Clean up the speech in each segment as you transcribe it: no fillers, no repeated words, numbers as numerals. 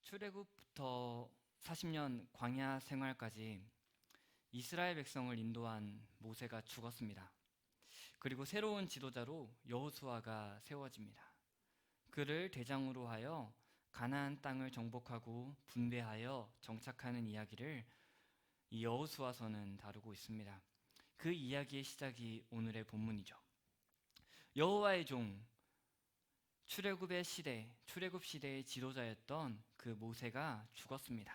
출애굽부터 40년 광야 생활까지 이스라엘 백성을 인도한 모세가 죽었습니다. 그리고 새로운 지도자로 여호수아가 세워집니다. 그를 대장으로 하여 가나안 땅을 정복하고 분배하여 정착하는 이야기를 이 여호수아서는 다루고 있습니다. 그 이야기의 시작이 오늘의 본문이죠. 여호와의 종 출애굽 시대의 지도자였던 그 모세가 죽었습니다.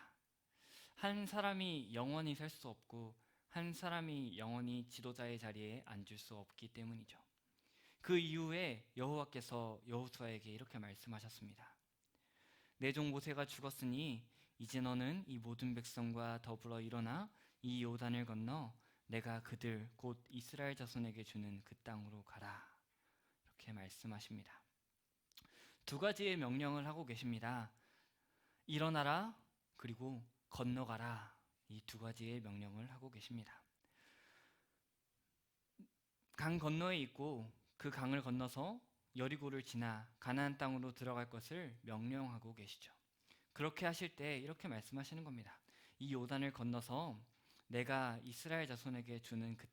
한 사람이 영원히 살 수 없고 한 사람이 영원히 지도자의 자리에 앉을 수 없기 때문이죠. 그 이후에 여호와께서 여호수아에게 이렇게 말씀하셨습니다. 내 종 모세가 죽었으니 이제 너는 이 모든 백성과 더불어 일어나 이 요단을 건너 내가 그들 곧 이스라엘 자손에게 주는 그 땅으로 가라. 이렇게 말씀하십니다. 두 가지의 명령을 하고 계십니다. 일어나라 그리고 건너가라. 이 두 가지의 명령을 하고 계십니다. 강 건너에 있고 그 강을 건너서 여리고를 지나 가나안 땅으로 들어갈 것을 명령하고 계시죠. 그렇게 하실 때 이렇게 말씀하시는 겁니다. 이 요단을 건너서 내가 이스라엘 자손에게 주는 그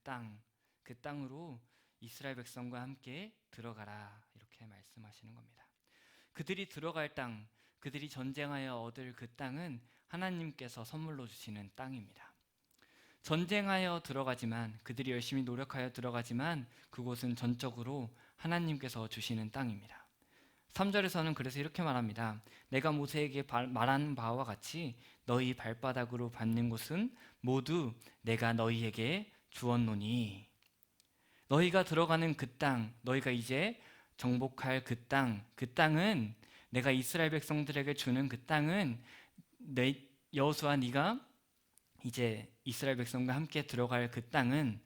땅으로 이스라엘 백성과 함께 들어가라. 이렇게 말씀하시는 겁니다. 그들이 들어갈 땅, 그들이 전쟁하여 얻을 그 땅은 하나님께서 선물로 주시는 땅입니다. 전쟁하여 들어가지만, 그들이 열심히 노력하여 들어가지만 그곳은 전적으로 하나님께서 주시는 땅입니다. 3절에서는 그래서 이렇게 말합니다. 내가 모세에게 말한 바와 같이 너희 발바닥으로 밟는 곳은 모두 내가 너희에게 주었노니, 너희가 들어가는 그 땅, 너희가 이제 정복할 그 땅은 내가 이스라엘 백성들에게 주는 그 땅은 여호수아 네가 이제 이스라엘 백성과 함께 들어갈 그 땅은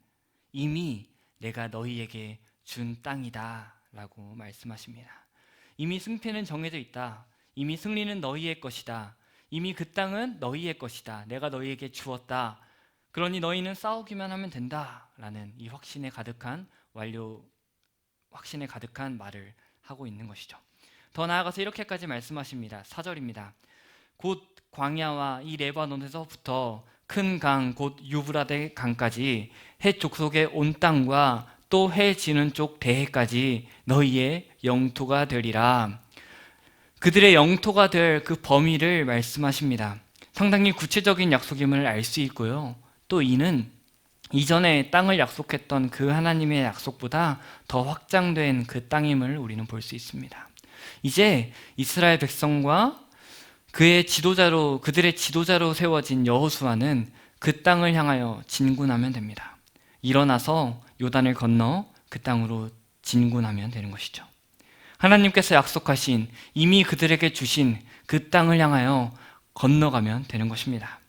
이미 내가 너희에게 준 땅이다 라고 말씀하십니다. 이미 승패는 정해져 있다. 이미 승리는 너희의 것이다. 이미 그 땅은 너희의 것이다. 내가 너희에게 주었다. 그러니 너희는 싸우기만 하면 된다 라는 이 확신에 가득한 말을 하고 있는 것이죠. 더 나아가서 이렇게까지 말씀하십니다. 4절입니다. 곧 광야와 이 레바논에서부터 큰 강 곧 유브라데 강까지 해 족속의 온 땅과 또 해 지는 쪽 대해까지 너희의 영토가 되리라. 그들의 영토가 될 그 범위를 말씀하십니다. 상당히 구체적인 약속임을 알 수 있고요. 또 이는 이전에 땅을 약속했던 그 하나님의 약속보다 더 확장된 그 땅임을 우리는 볼 수 있습니다. 이제 이스라엘 백성과 그들의 지도자로 세워진 여호수아는 그 땅을 향하여 진군하면 됩니다. 일어나서 요단을 건너 그 땅으로 진군하면 되는 것이죠. 하나님께서 약속하신, 이미 그들에게 주신 그 땅을 향하여 건너가면 되는 것입니다.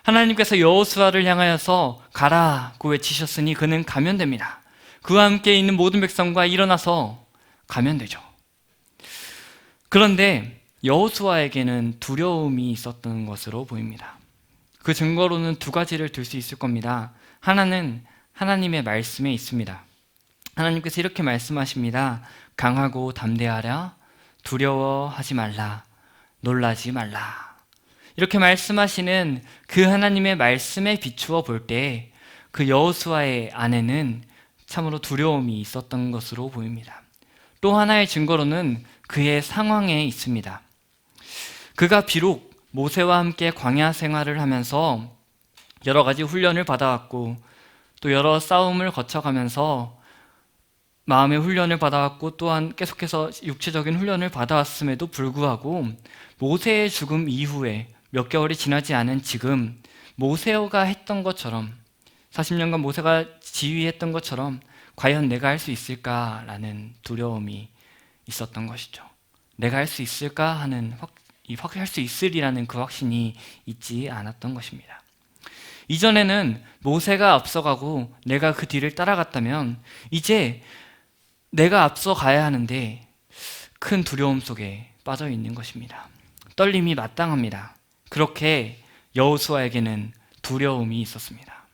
하나님께서 여호수아를 향하여서 가라고 외치셨으니 그는 가면 됩니다. 그와 함께 있는 모든 백성과 일어나서 가면 되죠. 그런데 여호수아에게는 두려움이 있었던 것으로 보입니다. 그 증거로는 두 가지를 들 수 있을 겁니다. 하나는 하나님의 말씀에 있습니다. 하나님께서 이렇게 말씀하십니다. 강하고 담대하라, 두려워하지 말라, 놀라지 말라. 이렇게 말씀하시는 그 하나님의 말씀에 비추어 볼 때 그 여호수아의 안에는 참으로 두려움이 있었던 것으로 보입니다. 또 하나의 증거로는 그의 상황에 있습니다. 그가 비록 모세와 함께 광야 생활을 하면서 여러 가지 훈련을 받아왔고 또 여러 싸움을 거쳐가면서 마음의 훈련을 받아왔고 또한 계속해서 육체적인 훈련을 받아왔음에도 불구하고 모세의 죽음 이후에 몇 개월이 지나지 않은 지금 모세가 했던 것처럼 40년간 모세가 지휘했던 것처럼 과연 내가 할 수 있을까라는 두려움이 있었던 것이죠. 내가 할 수 있을까 하는 할 수 있으리라는 그 확신이 있지 않았던 것입니다. 이전에는 모세가 앞서가고 내가 그 뒤를 따라갔다면 이제 내가 앞서가야 하는데 큰 두려움 속에 빠져 있는 것입니다. 떨림이 마땅합니다. 그렇게 여호수아에게는 두려움이 있었습니다.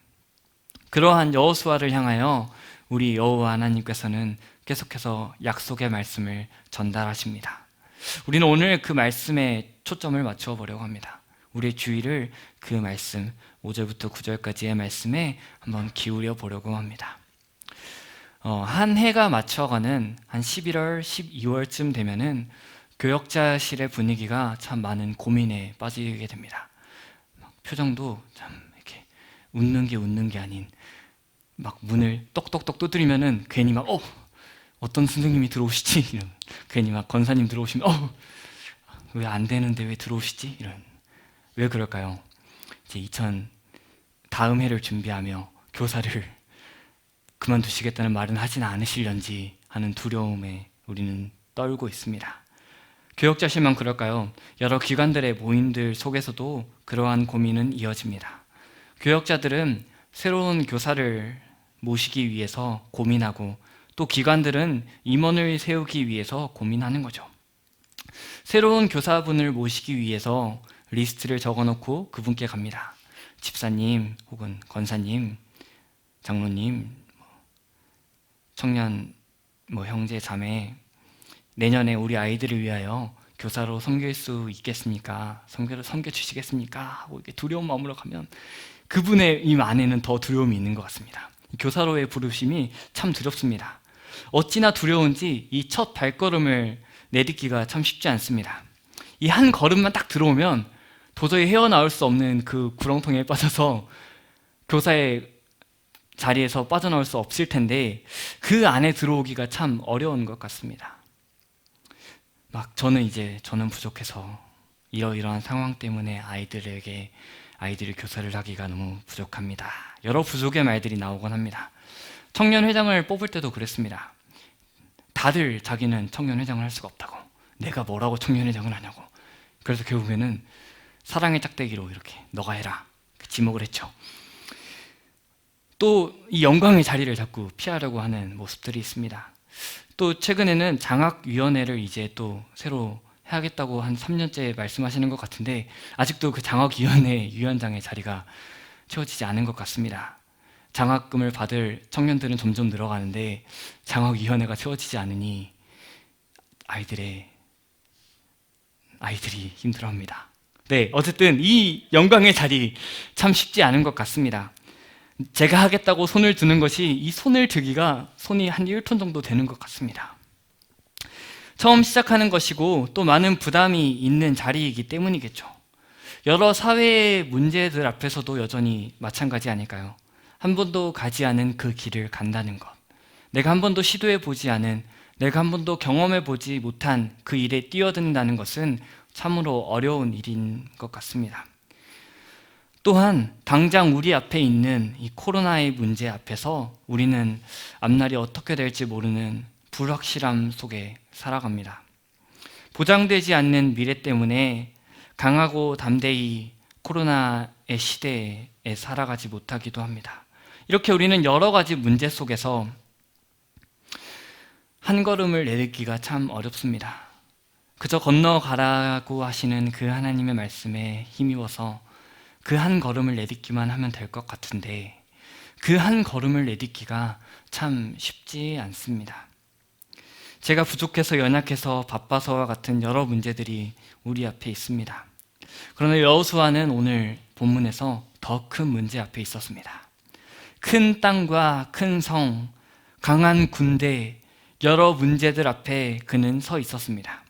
그러한 여호수아를 향하여 우리 여호와 하나님께서는 계속해서 약속의 말씀을 전달하십니다. 우리는 오늘 그 말씀에 초점을 맞추어 보려고 합니다. 우리의 주의를 그 말씀 5절부터 9절까지의 말씀에 한번 기울여 보려고 합니다. 한 해가 맞춰가는 한 11월, 12월쯤 되면은 교역자실의 분위기가 참 많은 고민에 빠지게 됩니다. 표정도 참 이렇게 웃는 게 아닌 막 문을 똑똑똑 두드리면은 괜히 막 어떤 선생님이 들어오시지? 이런 괜히 막 권사님 들어오시면 왜 안 되는데 왜 들어오시지? 이런 왜 그럴까요? 이제 다음 해를 준비하며 교사를 그만두시겠다는 말은 하진 않으실런지 하는 두려움에 우리는 떨고 있습니다. 교역자실만 그럴까요? 여러 기관들의 모임들 속에서도 그러한 고민은 이어집니다. 교역자들은 새로운 교사를 모시기 위해서 고민하고 또 기관들은 임원을 세우기 위해서 고민하는 거죠. 새로운 교사분을 모시기 위해서 리스트를 적어놓고 그분께 갑니다. 집사님 혹은 권사님, 장로님, 청년, 형제, 자매, 내년에 우리 아이들을 위하여 교사로 섬길 수 있겠습니까? 섬겨주시겠습니까? 하고 이렇게 두려운 마음으로 가면 그분의 임 안에는 더 두려움이 있는 것 같습니다. 교사로의 부르심이 참 두렵습니다. 어찌나 두려운지 이 첫 발걸음을 내딛기가 참 쉽지 않습니다. 이 한 걸음만 딱 들어오면 도저히 헤어나올 수 없는 그 구렁텅이에 빠져서 교사의 자리에서 빠져나올 수 없을 텐데 그 안에 들어오기가 참 어려운 것 같습니다. 저는 부족해서 이러이러한 상황 때문에 아이들을 교사를 하기가 너무 부족합니다. 여러 부족의 말들이 나오곤 합니다. 청년회장을 뽑을 때도 그랬습니다. 다들 자기는 청년회장을 할 수가 없다고, 내가 뭐라고 청년회장을 하냐고. 그래서 결국에는 사랑의 짝대기로 이렇게 너가 해라 지목을 했죠. 또 이 영광의 자리를 자꾸 피하려고 하는 모습들이 있습니다. 또 최근에는 장학위원회를 이제 또 새로 해야겠다고 한 3년째 말씀하시는 것 같은데 아직도 그 장학위원회 위원장의 자리가 채워지지 않은 것 같습니다. 장학금을 받을 청년들은 점점 늘어가는데 장학위원회가 채워지지 않으니 아이들이 힘들어합니다. 네, 어쨌든 이 영광의 자리 참 쉽지 않은 것 같습니다. 제가 하겠다고 손을 드는 것이 이 손을 들기가 손이 한 1톤 정도 되는 것 같습니다. 처음 시작하는 것이고 또 많은 부담이 있는 자리이기 때문이겠죠. 여러 사회의 문제들 앞에서도 여전히 마찬가지 아닐까요? 한 번도 가지 않은 그 길을 간다는 것, 내가 한 번도 시도해보지 않은, 내가 한 번도 경험해보지 못한 그 일에 뛰어든다는 것은 참으로 어려운 일인 것 같습니다. 또한 당장 우리 앞에 있는 이 코로나의 문제 앞에서 우리는 앞날이 어떻게 될지 모르는 불확실함 속에 살아갑니다. 보장되지 않는 미래 때문에 강하고 담대히 코로나의 시대에 살아가지 못하기도 합니다. 이렇게 우리는 여러 가지 문제 속에서 한 걸음을 내딛기가 참 어렵습니다. 그저 건너가라고 하시는 그 하나님의 말씀에 힘입어서 그 한 걸음을 내딛기만 하면 될 것 같은데 그 한 걸음을 내딛기가 참 쉽지 않습니다. 제가 부족해서 연약해서 바빠서와 같은 여러 문제들이 우리 앞에 있습니다. 그러나 여호수아는 오늘 본문에서 더 큰 문제 앞에 있었습니다. 큰 땅과 큰 성, 강한 군대, 여러 문제들 앞에 그는 서 있었습니다.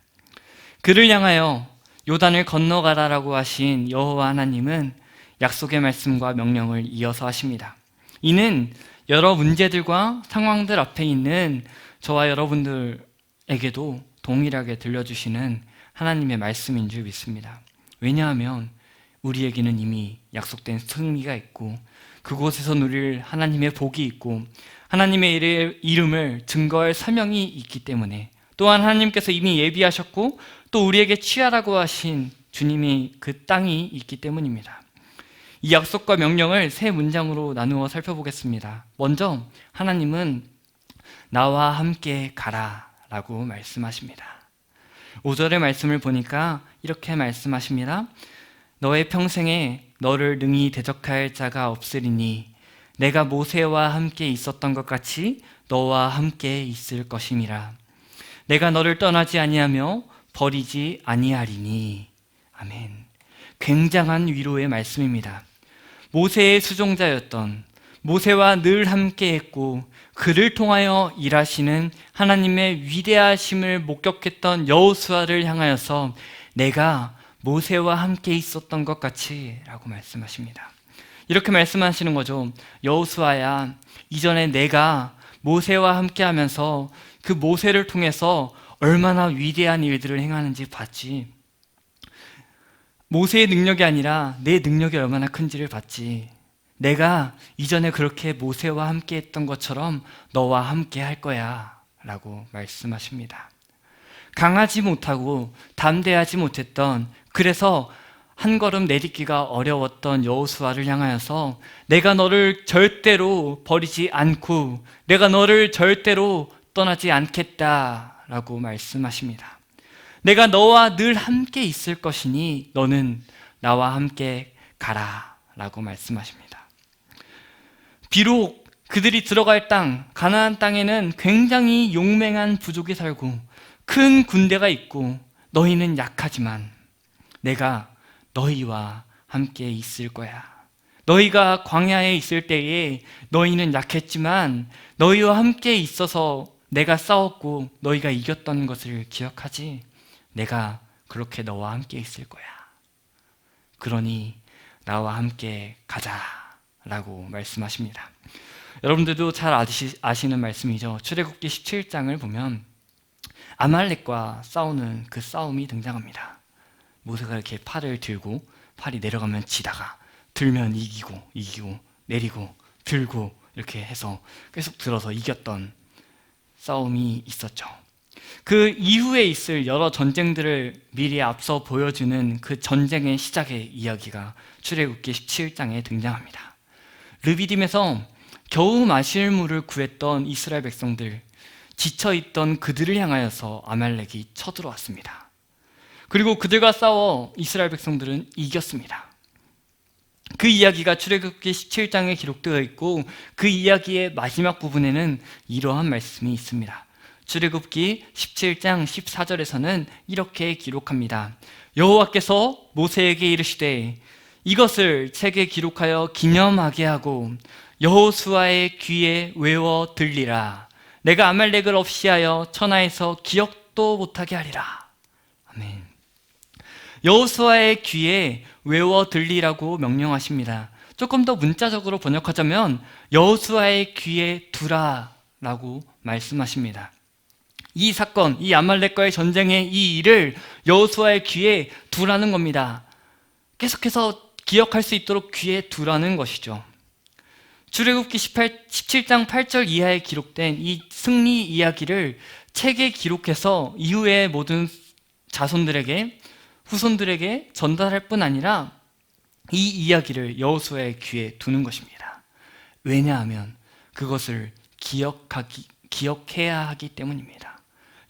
그를 향하여 요단을 건너가라라고 하신 여호와 하나님은 약속의 말씀과 명령을 이어서 하십니다. 이는 여러 문제들과 상황들 앞에 있는 저와 여러분들에게도 동일하게 들려주시는 하나님의 말씀인 줄 믿습니다. 왜냐하면 우리에게는 이미 약속된 승리가 있고 그곳에서 누릴 하나님의 복이 있고 하나님의 이름을 증거할 사명이 있기 때문에, 또한 하나님께서 이미 예비하셨고 또 우리에게 취하라고 하신 주님이 그 땅이 있기 때문입니다. 이 약속과 명령을 세 문장으로 나누어 살펴보겠습니다. 먼저 하나님은 나와 함께 가라 라고 말씀하십니다. 5절의 말씀을 보니까 이렇게 말씀하십니다. 너의 평생에 너를 능히 대적할 자가 없으리니 내가 모세와 함께 있었던 것 같이 너와 함께 있을 것임이라. 내가 너를 떠나지 아니하며 버리지 아니하리니. 아멘. 굉장한 위로의 말씀입니다. 모세의 수종자였던, 모세와 늘 함께했고 그를 통하여 일하시는 하나님의 위대하심을 목격했던 여호수아를 향하여서 내가 모세와 함께 있었던 것 같이 라고 말씀하십니다. 이렇게 말씀하시는 거죠. 여호수아야, 이전에 내가 모세와 함께 하면서 그 모세를 통해서 얼마나 위대한 일들을 행하는지 봤지. 모세의 능력이 아니라 내 능력이 얼마나 큰지를 봤지. 내가 이전에 그렇게 모세와 함께 했던 것처럼 너와 함께 할 거야 라고 말씀하십니다. 강하지 못하고 담대하지 못했던, 그래서 한 걸음 내딛기가 어려웠던 여호수아를 향하여서 내가 너를 절대로 버리지 않고 내가 너를 절대로 떠나지 않겠다 라고 말씀하십니다. 내가 너와 늘 함께 있을 것이니 너는 나와 함께 가라 라고 말씀하십니다. 비록 그들이 들어갈 땅, 가나안 땅에는 굉장히 용맹한 부족이 살고 큰 군대가 있고 너희는 약하지만 내가 너희와 함께 있을 거야. 너희가 광야에 있을 때에 너희는 약했지만 너희와 함께 있어서 내가 싸웠고 너희가 이겼던 것을 기억하지? 내가 그렇게 너와 함께 있을 거야. 그러니 나와 함께 가자 라고 말씀하십니다. 여러분들도 잘 아시는 말씀이죠. 출애굽기 17장을 보면 아말렉과 싸우는 그 싸움이 등장합니다. 모세가 이렇게 팔을 들고 팔이 내려가면 지다가 들면 이기고 내리고 들고 이렇게 해서 계속 들어서 이겼던 싸움이 있었죠. 그 이후에 있을 여러 전쟁들을 미리 앞서 보여주는 그 전쟁의 시작의 이야기가 출애굽기 17장에 등장합니다. 르비딤에서 겨우 마실 물을 구했던 이스라엘 백성들, 지쳐있던 그들을 향하여서 아말렉이 쳐들어왔습니다. 그리고 그들과 싸워 이스라엘 백성들은 이겼습니다. 그 이야기가 출애굽기 17장에 기록되어 있고 그 이야기의 마지막 부분에는 이러한 말씀이 있습니다. 출애굽기 17장 14절에서는 이렇게 기록합니다. 여호와께서 모세에게 이르시되 이것을 책에 기록하여 기념하게 하고 여호수아의 귀에 외워 들리라. 내가 아말렉을 없이하여 천하에서 기억도 못하게 하리라. 아멘. 여호수아의 귀에 외워 들리라고 명령하십니다. 조금 더 문자적으로 번역하자면 여호수아의 귀에 두라라고 말씀하십니다. 이 사건, 이 아말렉과의 전쟁의 이 일을 여호수아의 귀에 두라는 겁니다. 계속해서 기억할 수 있도록 귀에 두라는 것이죠. 출애굽기 17장 8절 이하에 기록된 이 승리 이야기를 책에 기록해서 이후에 모든 자손들에게, 후손들에게 전달할 뿐 아니라 이 이야기를 여호수아의 귀에 두는 것입니다. 왜냐하면 그것을 기억해야 하기 때문입니다.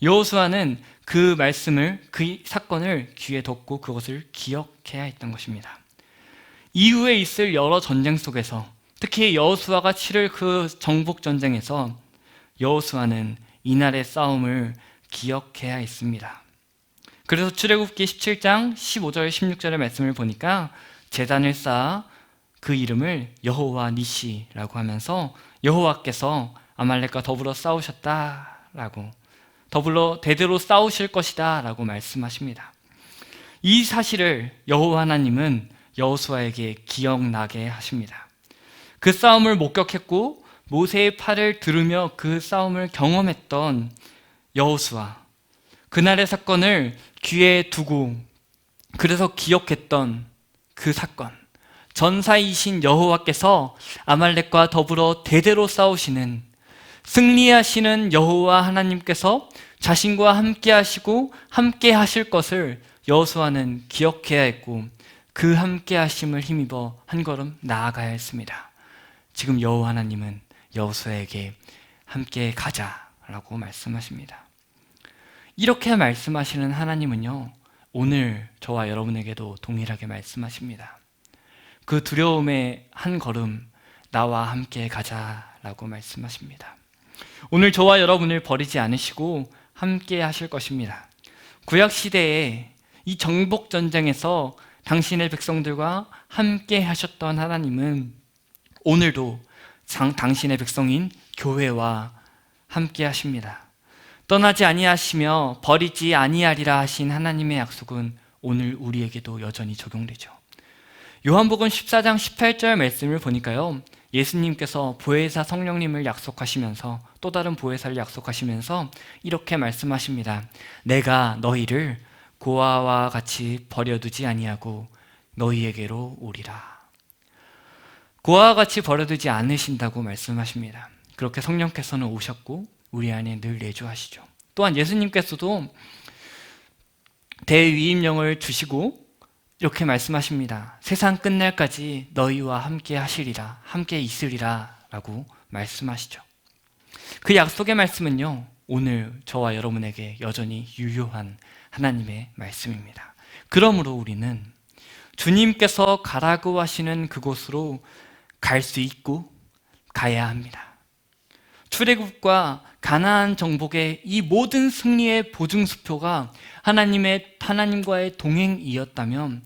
여호수아는 그 말씀을, 그 사건을 귀에 뒀고 그것을 기억해야 했던 것입니다. 이후에 있을 여러 전쟁 속에서, 특히 여호수아가 치를 그 정복 전쟁에서 여호수아는 이날의 싸움을 기억해야 했습니다. 그래서 출애굽기 17장 15절 16절의 말씀을 보니까 제단을 쌓아 그 이름을 여호와 니시라고 하면서 여호와께서 아말렉과 더불어 싸우셨다라고, 더불어 대대로 싸우실 것이다 라고 말씀하십니다. 이 사실을 여호와 하나님은 여호수아에게 기억나게 하십니다. 그 싸움을 목격했고 모세의 팔을 들으며 그 싸움을 경험했던 여호수아, 그날의 사건을 귀에 두고 그래서 기억했던 그 사건, 전사이신 여호와께서 아말렉과 더불어 대대로 싸우시는, 승리하시는 여호와 하나님께서 자신과 함께 하시고 함께 하실 것을 여호수아는 기억해야 했고 그 함께 하심을 힘입어 한 걸음 나아가야 했습니다. 지금 여호와 하나님은 여호수아에게 함께 가자라고 말씀하십니다. 이렇게 말씀하시는 하나님은요, 오늘 저와 여러분에게도 동일하게 말씀하십니다. 그 두려움의 한 걸음 나와 함께 가자라고 말씀하십니다. 오늘 저와 여러분을 버리지 않으시고 함께 하실 것입니다. 구약 시대에 이 정복 전쟁에서 당신의 백성들과 함께 하셨던 하나님은 오늘도 당신의 백성인 교회와 함께 하십니다. 떠나지 아니하시며 버리지 아니하리라 하신 하나님의 약속은 오늘 우리에게도 여전히 적용되죠. 요한복음 14장 18절 말씀을 보니까요, 예수님께서 보혜사 성령님을 약속하시면서 또 다른 보혜사를 약속하시면서 이렇게 말씀하십니다. 내가 너희를 고아와 같이 버려두지 아니하고 너희에게로 오리라. 고아와 같이 버려두지 않으신다고 말씀하십니다. 그렇게 성령께서는 오셨고 우리 안에 늘 내주하시죠. 또한 예수님께서도 대위임령을 주시고 이렇게 말씀하십니다. 세상 끝날까지 너희와 함께 하시리라, 함께 있으리라 라고 말씀하시죠. 그 약속의 말씀은요, 오늘 저와 여러분에게 여전히 유효한 하나님의 말씀입니다. 그러므로 우리는 주님께서 가라고 하시는 그곳으로 갈 수 있고 가야 합니다. 출애굽과 가나안 정복의 이 모든 승리의 보증수표가 하나님과의 동행이었다면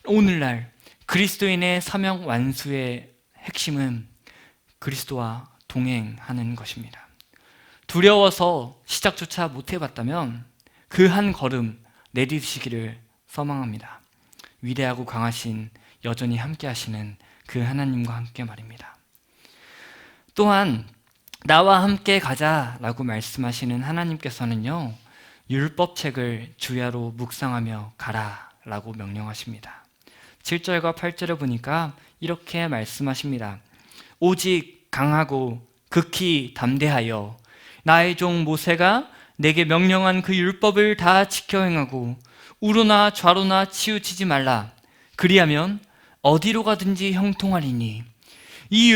오늘날 그리스도인의 사명 완수의 핵심은 그리스도와 동행하는 것입니다. 두려워서 시작조차 못해봤다면 그 한 걸음 내디디시기를 소망합니다. 위대하고 강하신 여전히 함께 하시는 그 하나님과 함께 말입니다. 또한 나와 함께 가자라고 말씀하시는 하나님께서는요, 율법책을 주야로 묵상하며 가라라고 명령하십니다. 7절과 8절을 보니까 이렇게 말씀하십니다. 오직 강하고 극히 담대하여 나의 종 모세가 내게 명령한 그 율법을 다 지켜 행하고 우로나 좌로나 치우치지 말라. 그리하면 어디로 가든지 형통하리니 이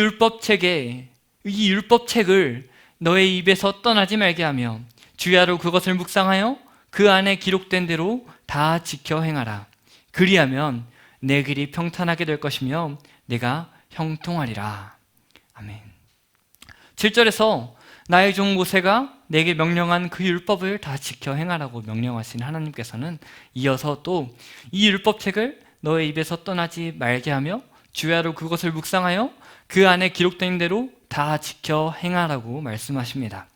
율법책을 너의 입에서 떠나지 말게 하며 주야로 그것을 묵상하여 그 안에 기록된 대로 다 지켜 행하라. 그리하면 내 길이 평탄하게 될 것이며 내가 형통하리라. 아멘. 7절에서 나의 종 모세가 내게 명령한 그 율법을 다 지켜 행하라고 명령하신 하나님께서는 이어서 또 이 율법책을 너의 입에서 떠나지 말게 하며 주야로 그것을 묵상하여 그 안에 기록된 대로 다 지켜 행하라고 말씀하십니다.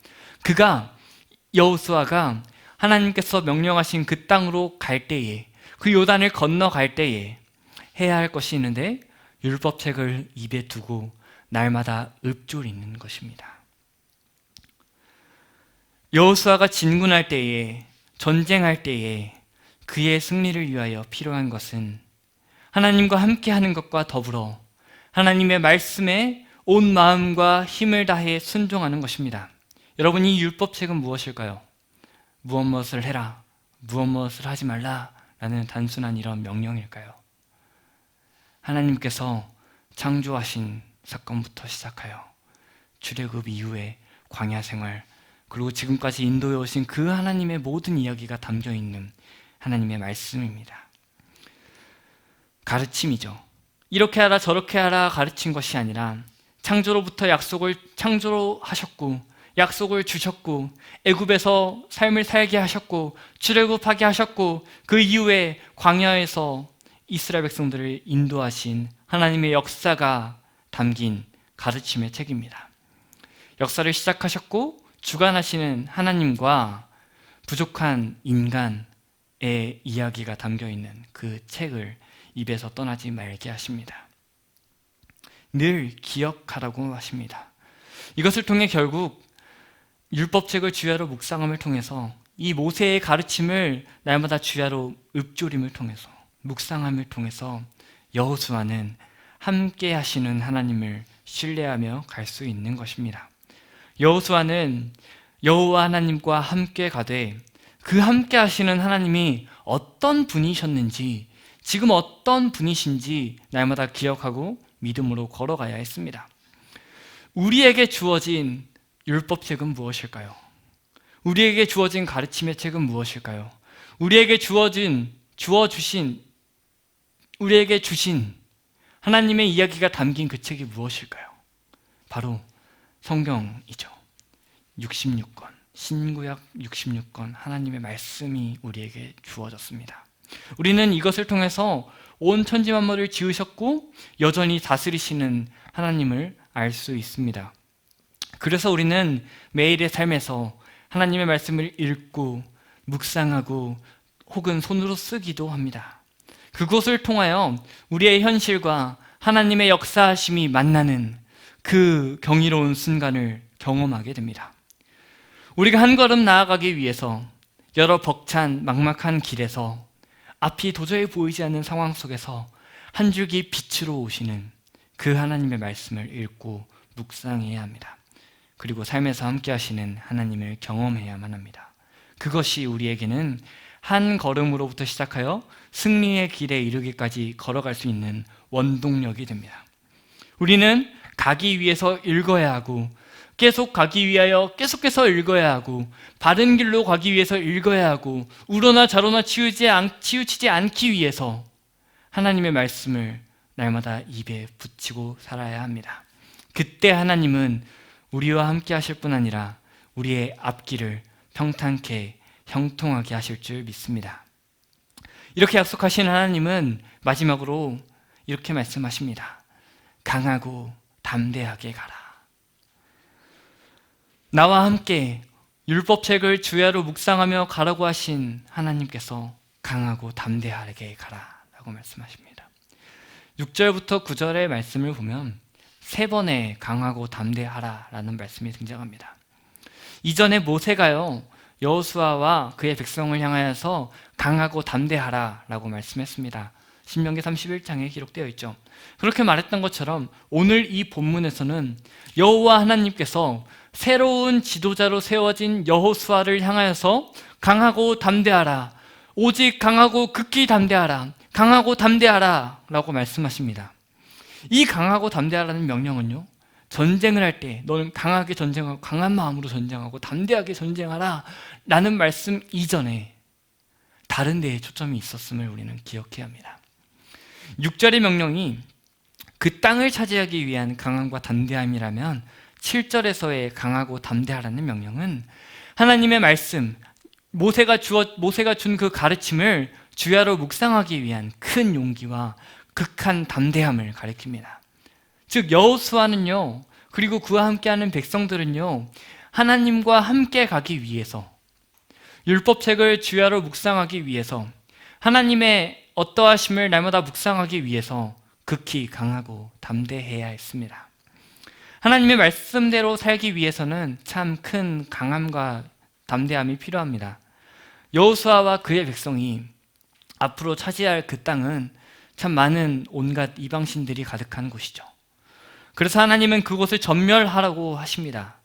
여호수아가 하나님께서 명령하신 그 땅으로 갈 때에, 그 요단을 건너갈 때에 해야 할 것이 있는데 율법책을 입에 두고 날마다 읊조리는 것입니다. 여호수아가 진군할 때에, 전쟁할 때에 그의 승리를 위하여 필요한 것은 하나님과 함께하는 것과 더불어 하나님의 말씀에 온 마음과 힘을 다해 순종하는 것입니다. 여러분, 이 율법책은 무엇일까요? 무엇을 해라, 무엇을 하지 말라 라는 단순한 이런 명령일까요? 하나님께서 창조하신 사건부터 시작하여 출애굽 이후의 광야 생활, 그리고 지금까지 인도해 오신 그 하나님의 모든 이야기가 담겨 있는 하나님의 말씀입니다. 가르침이죠. 이렇게 하라 저렇게 하라 가르친 것이 아니라 창조로부터 창조로 하셨고 약속을 주셨고 애굽에서 삶을 살게 하셨고 출애굽하게 하셨고 그 이후에 광야에서 이스라엘 백성들을 인도하신 하나님의 역사가 담긴 가르침의 책입니다. 역사를 시작하셨고 주관하시는 하나님과 부족한 인간의 이야기가 담겨있는 그 책을 입에서 떠나지 말게 하십니다. 늘 기억하라고 하십니다. 이것을 통해 결국 율법책을 주야로 묵상함을 통해서 이 모세의 가르침을 날마다 주야로 읊조림을 통해서 묵상함을 통해서 여호수아는 함께 하시는 하나님을 신뢰하며 갈 수 있는 것입니다. 여호수아는 여호와 하나님과 함께 가되 그 함께 하시는 하나님이 어떤 분이셨는지, 지금 어떤 분이신지 날마다 기억하고 믿음으로 걸어가야 했습니다. 우리에게 주어진 율법책은 무엇일까요? 우리에게 주어진 가르침의 책은 무엇일까요? 우리에게 주신 하나님의 이야기가 담긴 그 책이 무엇일까요? 바로 성경이죠. 66권, 신구약 66권 하나님의 말씀이 우리에게 주어졌습니다. 우리는 이것을 통해서 온 천지 만물을 지으셨고 여전히 다스리시는 하나님을 알 수 있습니다. 그래서 우리는 매일의 삶에서 하나님의 말씀을 읽고 묵상하고 혹은 손으로 쓰기도 합니다. 그것을 통하여 우리의 현실과 하나님의 역사하심이 만나는 그 경이로운 순간을 경험하게 됩니다. 우리가 한 걸음 나아가기 위해서 여러 벅찬 막막한 길에서 앞이 도저히 보이지 않는 상황 속에서 한 줄기 빛으로 오시는 그 하나님의 말씀을 읽고 묵상해야 합니다. 그리고 삶에서 함께 하시는 하나님을 경험해야만 합니다. 그것이 우리에게는 한 걸음으로부터 시작하여 승리의 길에 이르기까지 걸어갈 수 있는 원동력이 됩니다. 우리는 가기 위해서 읽어야 하고 계속 가기 위하여 계속해서 읽어야 하고 바른 길로 가기 위해서 읽어야 하고 우러나 좌로나 치우치지 않기 위해서 하나님의 말씀을 날마다 입에 붙이고 살아야 합니다. 그때 하나님은 우리와 함께 하실 뿐 아니라 우리의 앞길을 평탄케 형통하게 하실 줄 믿습니다. 이렇게 약속하신 하나님은 마지막으로 이렇게 말씀하십니다. 강하고 담대하게 가라. 나와 함께 율법책을 주야로 묵상하며 가라고 하신 하나님께서 강하고 담대하게 가라 라고 말씀하십니다. 6절부터 9절의 말씀을 보면 3번의 강하고 담대하라 라는 말씀이 등장합니다. 이전에 모세가요 여호수아와 그의 백성을 향하여서 강하고 담대하라 라고 말씀했습니다. 신명기 31장에 기록되어 있죠. 그렇게 말했던 것처럼 오늘 이 본문에서는 여호와 하나님께서 새로운 지도자로 세워진 여호수아를 향하여서 강하고 담대하라, 오직 강하고 극히 담대하라, 강하고 담대하라 라고 말씀하십니다. 이 강하고 담대하라는 명령은요, 전쟁을 할 때 너는 강하게 전쟁하고 강한 마음으로 전쟁하고 담대하게 전쟁하라 라는 말씀 이전에 다른 데에 초점이 있었음을 우리는 기억해야 합니다. 6절의 명령이 그 땅을 차지하기 위한 강함과 담대함이라면 7절에서의 강하고 담대하라는 명령은 하나님의 말씀, 모세가 준 그 가르침을 주야로 묵상하기 위한 큰 용기와 극한 담대함을 가리킵니다. 즉 여호수아는요, 그리고 그와 함께하는 백성들은요, 하나님과 함께 가기 위해서, 율법책을 주야로 묵상하기 위해서, 하나님의 어떠하심을 날마다 묵상하기 위해서 극히 강하고 담대해야 했습니다. 하나님의 말씀대로 살기 위해서는 참 큰 강함과 담대함이 필요합니다. 여호수아와 그의 백성이 앞으로 차지할 그 땅은 참 많은 온갖 이방신들이 가득한 곳이죠. 그래서 하나님은 그곳을 전멸하라고 하십니다.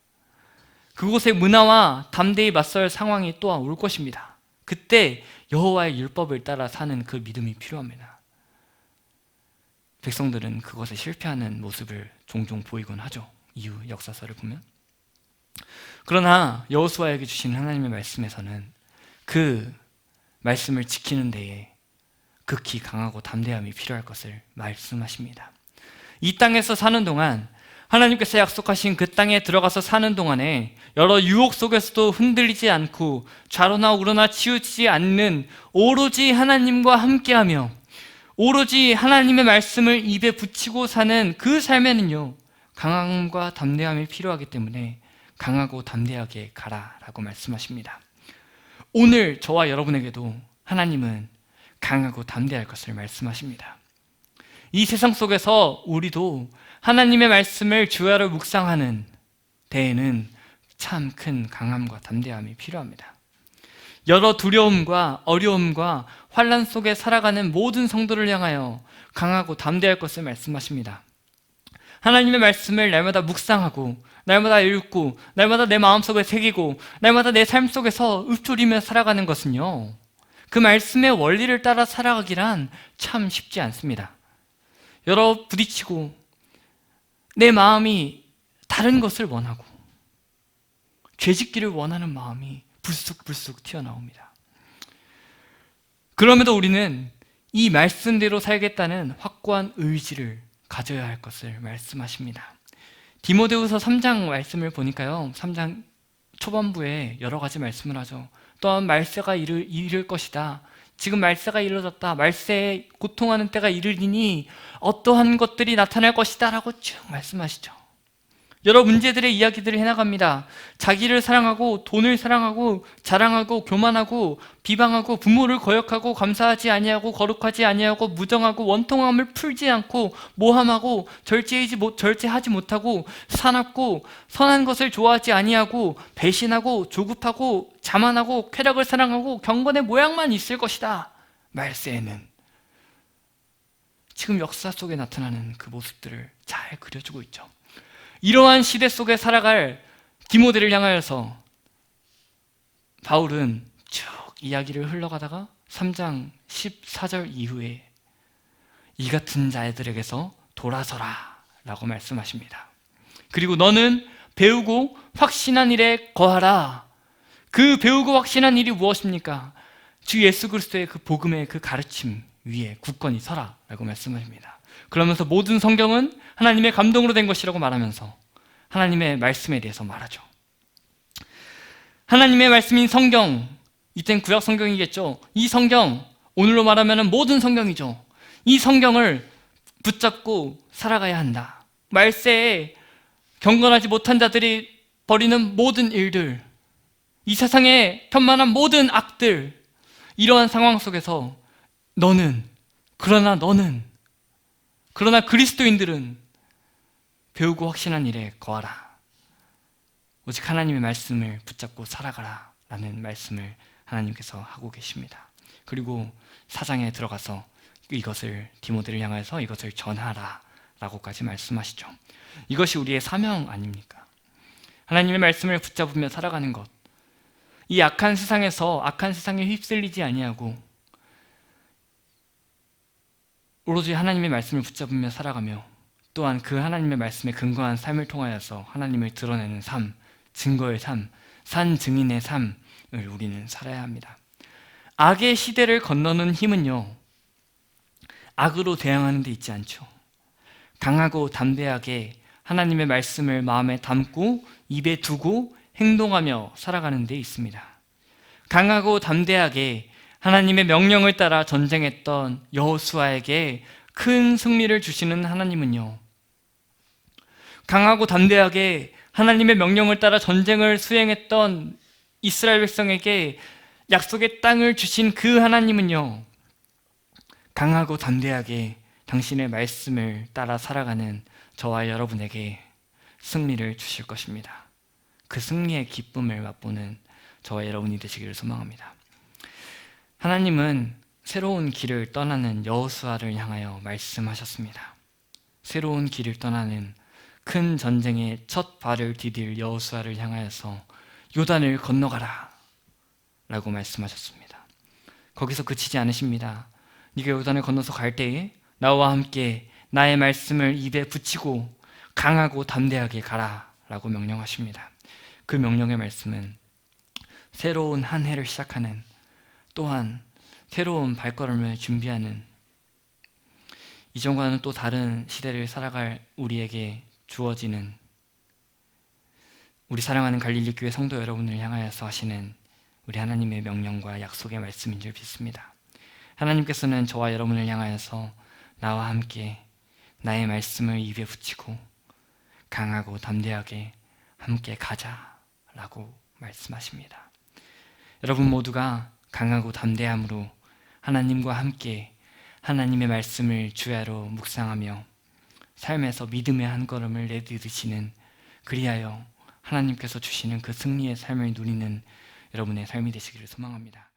그곳의 문화와 담대히 맞설 상황이 또한 올 것입니다. 그때 여호와의 율법을 따라 사는 그 믿음이 필요합니다. 백성들은 그것에 실패하는 모습을 종종 보이곤 하죠. 이후 역사서를 보면. 그러나 여호수아에게 주신 하나님의 말씀에서는 그 말씀을 지키는 데에 극히 강하고 담대함이 필요할 것을 말씀하십니다. 이 땅에서 사는 동안, 하나님께서 약속하신 그 땅에 들어가서 사는 동안에 여러 유혹 속에서도 흔들리지 않고 좌로나 우로나 치우치지 않는 오로지 하나님과 함께하며 오로지 하나님의 말씀을 입에 붙이고 사는 그 삶에는요, 강함과 담대함이 필요하기 때문에 강하고 담대하게 가라라고 말씀하십니다. 오늘 저와 여러분에게도 하나님은 강하고 담대할 것을 말씀하십니다. 이 세상 속에서 우리도 하나님의 말씀을 주야로 묵상하는 데에는 참 큰 강함과 담대함이 필요합니다. 여러 두려움과 어려움과 환난 속에 살아가는 모든 성도를 향하여 강하고 담대할 것을 말씀하십니다. 하나님의 말씀을 날마다 묵상하고 날마다 읽고 날마다 내 마음속에 새기고 날마다 내 삶 속에서 읊조리며 살아가는 것은요, 그 말씀의 원리를 따라 살아가기란 참 쉽지 않습니다. 여러 부딪히고 내 마음이 다른 것을 원하고 죄짓기를 원하는 마음이 불쑥불쑥 튀어나옵니다. 그럼에도 우리는 이 말씀대로 살겠다는 확고한 의지를 가져야 할 것을 말씀하십니다. 디모데후서 3장 말씀을 보니까요, 3장 초반부에 여러 가지 말씀을 하죠. 또한 말세가 이를 것이다. 지금 말세가 이르렀다. 말세에 고통하는 때가 이르리니 어떠한 것들이 나타날 것이다 라고 쭉 말씀하시죠. 여러 문제들의 이야기들을 해나갑니다. 자기를 사랑하고 돈을 사랑하고 자랑하고 교만하고 비방하고 부모를 거역하고 감사하지 아니하고 거룩하지 아니하고 무정하고 원통함을 풀지 않고 모함하고 절제하지 못하고 사납고 선한 것을 좋아하지 아니하고 배신하고 조급하고 자만하고 쾌락을 사랑하고 경건의 모양만 있을 것이다. 말세에는 지금 역사 속에 나타나는 그 모습들을 잘 그려주고 있죠. 이러한 시대 속에 살아갈 디모데를 향하여서 바울은 쭉 이야기를 흘러가다가 3장 14절 이후에 이 같은 자들에게서 돌아서라 라고 말씀하십니다. 그리고 너는 배우고 확신한 일에 거하라. 그 배우고 확신한 일이 무엇입니까? 주 예수 그리스도의 그 복음의 그 가르침 위에 굳건히 서라 라고 말씀하십니다. 그러면서 모든 성경은 하나님의 감동으로 된 것이라고 말하면서 하나님의 말씀에 대해서 말하죠. 하나님의 말씀인 성경, 이땐 구약 성경이겠죠. 이 성경, 오늘로 말하면 모든 성경이죠. 이 성경을 붙잡고 살아가야 한다. 말세에 경건하지 못한 자들이 벌이는 모든 일들, 이 세상에 편만한 모든 악들, 이러한 상황 속에서 그러나 그리스도인들은 배우고 확신한 일에 거하라. 오직 하나님의 말씀을 붙잡고 살아가라 라는 말씀을 하나님께서 하고 계십니다. 그리고 4장에 들어가서 이것을 디모데를 향해서 이것을 전하라 라고까지 말씀하시죠. 이것이 우리의 사명 아닙니까? 하나님의 말씀을 붙잡으며 살아가는 것, 이 악한 세상에서 악한 세상에 휩쓸리지 아니하고 오로지 하나님의 말씀을 붙잡으며 살아가며 또한 그 하나님의 말씀에 근거한 삶을 통하여서 하나님을 드러내는 삶, 증거의 삶, 산 증인의 삶을 우리는 살아야 합니다. 악의 시대를 건너는 힘은요, 악으로 대항하는 데 있지 않죠. 강하고 담대하게 하나님의 말씀을 마음에 담고 입에 두고 행동하며 살아가는 데 있습니다. 강하고 담대하게 하나님의 명령을 따라 전쟁했던 여호수아에게 큰 승리를 주시는 하나님은요, 강하고 담대하게 하나님의 명령을 따라 전쟁을 수행했던 이스라엘 백성에게 약속의 땅을 주신 그 하나님은요, 강하고 담대하게 당신의 말씀을 따라 살아가는 저와 여러분에게 승리를 주실 것입니다. 그 승리의 기쁨을 맛보는 저와 여러분이 되시기를 소망합니다. 하나님은 새로운 길을 떠나는 여호수아를 향하여 말씀하셨습니다. 새로운 길을 떠나는 큰 전쟁의 첫 발을 디딜 여호수아를 향하여서 요단을 건너가라 라고 말씀하셨습니다. 거기서 그치지 않으십니다. 네가 요단을 건너서 갈 때에 나와 함께 나의 말씀을 입에 붙이고 강하고 담대하게 가라 라고 명령하십니다. 그 명령의 말씀은 새로운 한 해를 시작하는, 또한 새로운 발걸음을 준비하는, 이전과는 또 다른 시대를 살아갈 우리에게 주어지는, 우리 사랑하는 갈릴리 교회 성도 여러분을 향하여서 하시는 우리 하나님의 명령과 약속의 말씀인 줄 믿습니다. 하나님께서는 저와 여러분을 향하여서 나와 함께 나의 말씀을 입에 붙이고 강하고 담대하게 함께 가자라고 말씀하십니다. 여러분 모두가 강하고 담대함으로 하나님과 함께 하나님의 말씀을 주야로 묵상하며 삶에서 믿음의 한 걸음을 내디디시는, 그리하여 하나님께서 주시는 그 승리의 삶을 누리는 여러분의 삶이 되시기를 소망합니다.